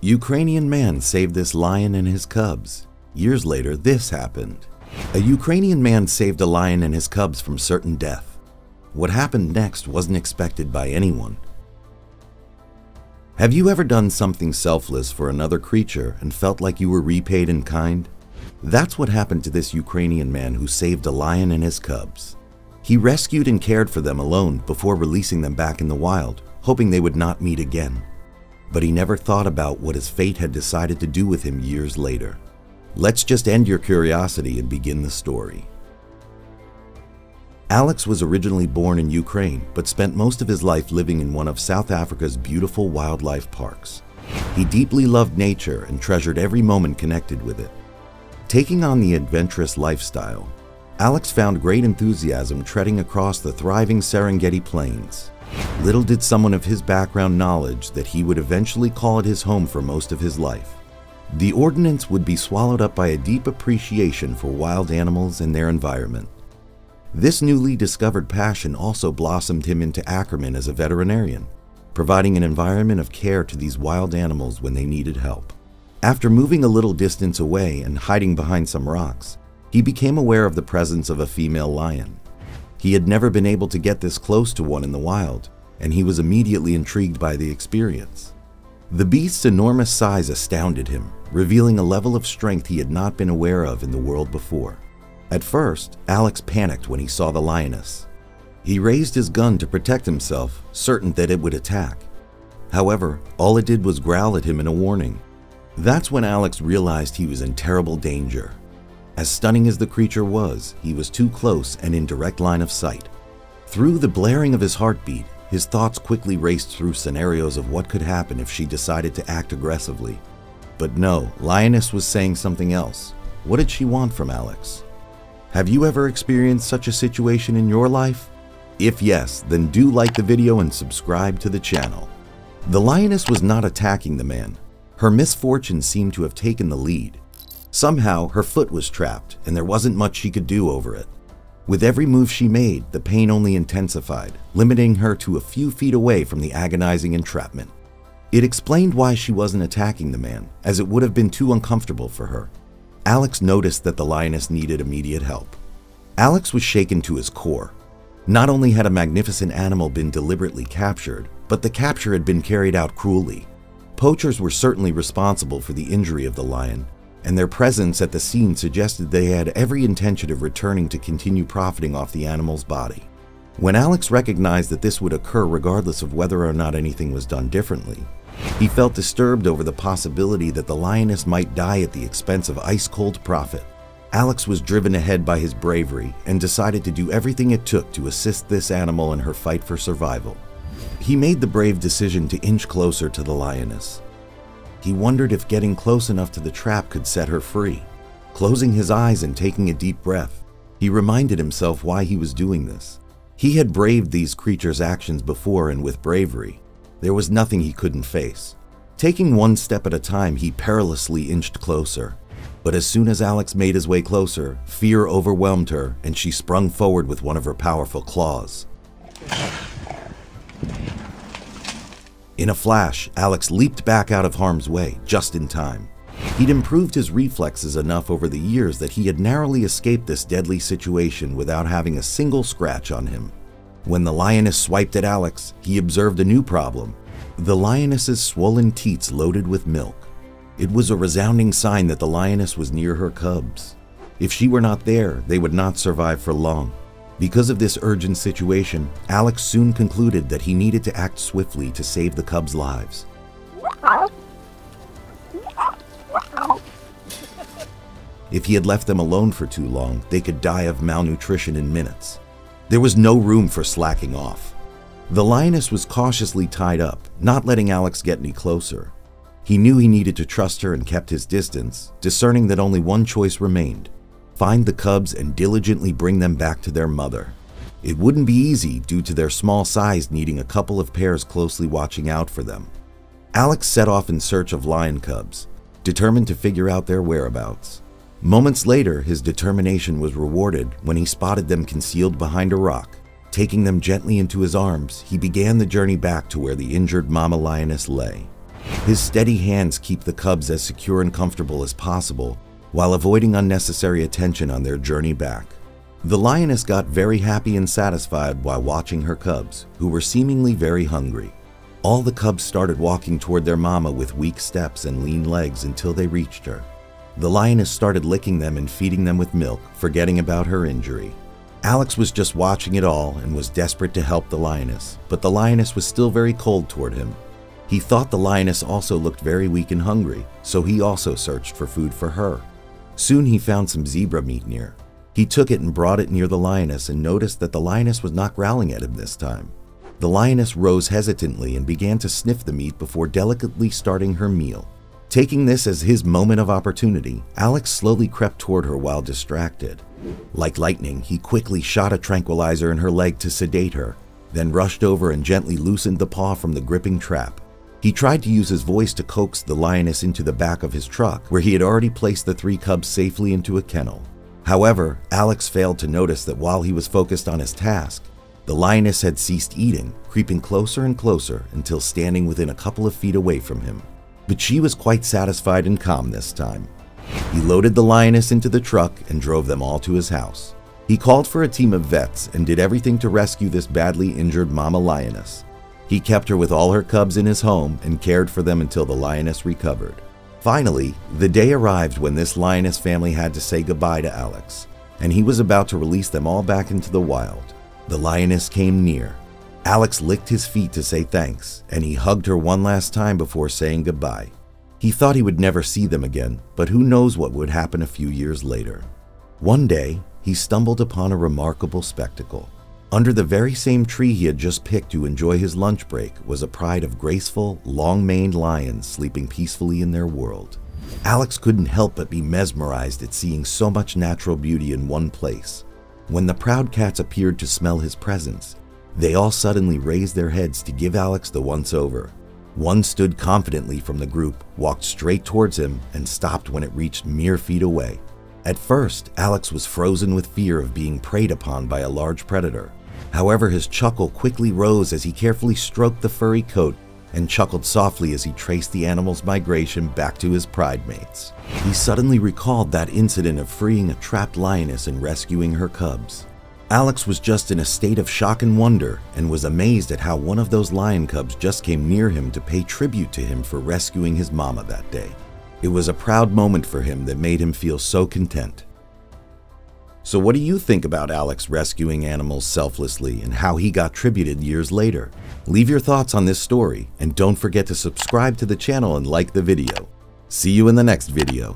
Ukrainian man saved this lion and his cubs. Years later, this happened. A Ukrainian man saved a lion and his cubs from certain death. What happened next wasn't expected by anyone. Have you ever done something selfless for another creature and felt like you were repaid in kind? That's what happened to this Ukrainian man who saved a lion and his cubs. He rescued and cared for them alone before releasing them back in the wild, hoping they would not meet again. But he never thought about what his fate had decided to do with him years later. Let's just end your curiosity and begin the story. Alex was originally born in Ukraine, but spent most of his life living in one of South Africa's beautiful wildlife parks. He deeply loved nature and treasured every moment connected with it. Taking on the adventurous lifestyle, Alex found great enthusiasm treading across the thriving Serengeti plains. Little did someone of his background knowledge that he would eventually call it his home for most of his life. The ordinance would be swallowed up by a deep appreciation for wild animals and their environment. This newly discovered passion also blossomed him into Ackerman as a veterinarian, providing an environment of care to these wild animals when they needed help. After moving a little distance away and hiding behind some rocks, he became aware of the presence of a female lion. He had never been able to get this close to one in the wild, and he was immediately intrigued by the experience. The beast's enormous size astounded him, revealing a level of strength he had not been aware of in the world before. At first, Alex panicked when he saw the lioness. He raised his gun to protect himself, certain that it would attack. However, all it did was growl at him in a warning. That's when Alex realized he was in terrible danger. As stunning as the creature was, he was too close and in direct line of sight. Through the blaring of his heartbeat, his thoughts quickly raced through scenarios of what could happen if she decided to act aggressively. But no, Lioness was saying something else. What did she want from Alex? Have you ever experienced such a situation in your life? If yes, then do like the video and subscribe to the channel. The lioness was not attacking the man. Her misfortune seemed to have taken the lead. Somehow, her foot was trapped, and there wasn't much she could do over it. With every move she made, the pain only intensified, limiting her to a few feet away from the agonizing entrapment. It explained why she wasn't attacking the man, as it would have been too uncomfortable for her. Alex noticed that the lioness needed immediate help. Alex was shaken to his core. Not only had a magnificent animal been deliberately captured, but the capture had been carried out cruelly. Poachers were certainly responsible for the injury of the lion, and their presence at the scene suggested they had every intention of returning to continue profiting off the animal's body. When Alex recognized that this would occur regardless of whether or not anything was done differently, he felt disturbed over the possibility that the lioness might die at the expense of ice-cold profit. Alex was driven ahead by his bravery and decided to do everything it took to assist this animal in her fight for survival. He made the brave decision to inch closer to the lioness. He wondered if getting close enough to the trap could set her free. Closing his eyes and taking a deep breath, he reminded himself why he was doing this. He had braved these creatures' actions before, and with bravery, there was nothing he couldn't face. Taking one step at a time, he perilously inched closer. But as soon as Alex made his way closer, fear overwhelmed her, and she sprung forward with one of her powerful claws. In a flash, Alex leaped back out of harm's way, just in time. He'd improved his reflexes enough over the years that he had narrowly escaped this deadly situation without having a single scratch on him. When the lioness swiped at Alex, he observed a new problem: the lioness's swollen teats loaded with milk. It was a resounding sign that the lioness was near her cubs. If she were not there, they would not survive for long. Because of this urgent situation, Alex soon concluded that he needed to act swiftly to save the cubs' lives. If he had left them alone for too long, they could die of malnutrition in minutes. There was no room for slacking off. The lioness was cautiously tied up, not letting Alex get any closer. He knew he needed to trust her and kept his distance, discerning that only one choice remained: find the cubs and diligently bring them back to their mother. It wouldn't be easy due to their small size, needing a couple of pairs closely watching out for them. Alex set off in search of lion cubs, determined to figure out their whereabouts. Moments later, his determination was rewarded when he spotted them concealed behind a rock. Taking them gently into his arms, he began the journey back to where the injured mama lioness lay. His steady hands keep the cubs as secure and comfortable as possible while avoiding unnecessary attention on their journey back. The lioness got very happy and satisfied while watching her cubs, who were seemingly very hungry. All the cubs started walking toward their mama with weak steps and lean legs until they reached her. The lioness started licking them and feeding them with milk, forgetting about her injury. Alex was just watching it all and was desperate to help the lioness, but the lioness was still very cold toward him. He thought the lioness also looked very weak and hungry, so he also searched for food for her. Soon he found some zebra meat near. He took it and brought it near the lioness and noticed that the lioness was not growling at him this time. The lioness rose hesitantly and began to sniff the meat before delicately starting her meal. Taking this as his moment of opportunity, Alex slowly crept toward her while distracted. Like lightning, he quickly shot a tranquilizer in her leg to sedate her, then rushed over and gently loosened the paw from the gripping trap. He tried to use his voice to coax the lioness into the back of his truck, where he had already placed the 3 cubs safely into a kennel. However, Alex failed to notice that while he was focused on his task, the lioness had ceased eating, creeping closer and closer until standing within a couple of feet away from him. But she was quite satisfied and calm this time. He loaded the lioness into the truck and drove them all to his house. He called for a team of vets and did everything to rescue this badly injured mama lioness. He kept her with all her cubs in his home and cared for them until the lioness recovered. Finally, the day arrived when this lioness family had to say goodbye to Alex, and he was about to release them all back into the wild. The lioness came near. Alex licked his feet to say thanks, and he hugged her one last time before saying goodbye. He thought he would never see them again, but who knows what would happen a few years later. One day, he stumbled upon a remarkable spectacle. Under the very same tree he had just picked to enjoy his lunch break was a pride of graceful, long-maned lions sleeping peacefully in their world. Alex couldn't help but be mesmerized at seeing so much natural beauty in one place. When the proud cats appeared to smell his presence, they all suddenly raised their heads to give Alex the once-over. One stood confidently from the group, walked straight towards him, and stopped when it reached mere feet away. At first, Alex was frozen with fear of being preyed upon by a large predator. However, his chuckle quickly rose as he carefully stroked the furry coat and chuckled softly as he traced the animal's migration back to his pride mates. He suddenly recalled that incident of freeing a trapped lioness and rescuing her cubs. Alex was just in a state of shock and wonder and was amazed at how one of those lion cubs just came near him to pay tribute to him for rescuing his mama that day. It was a proud moment for him that made him feel so content. So what do you think about Alex rescuing animals selflessly and how he got tributed years later? Leave your thoughts on this story and don't forget to subscribe to the channel and like the video. See you in the next video.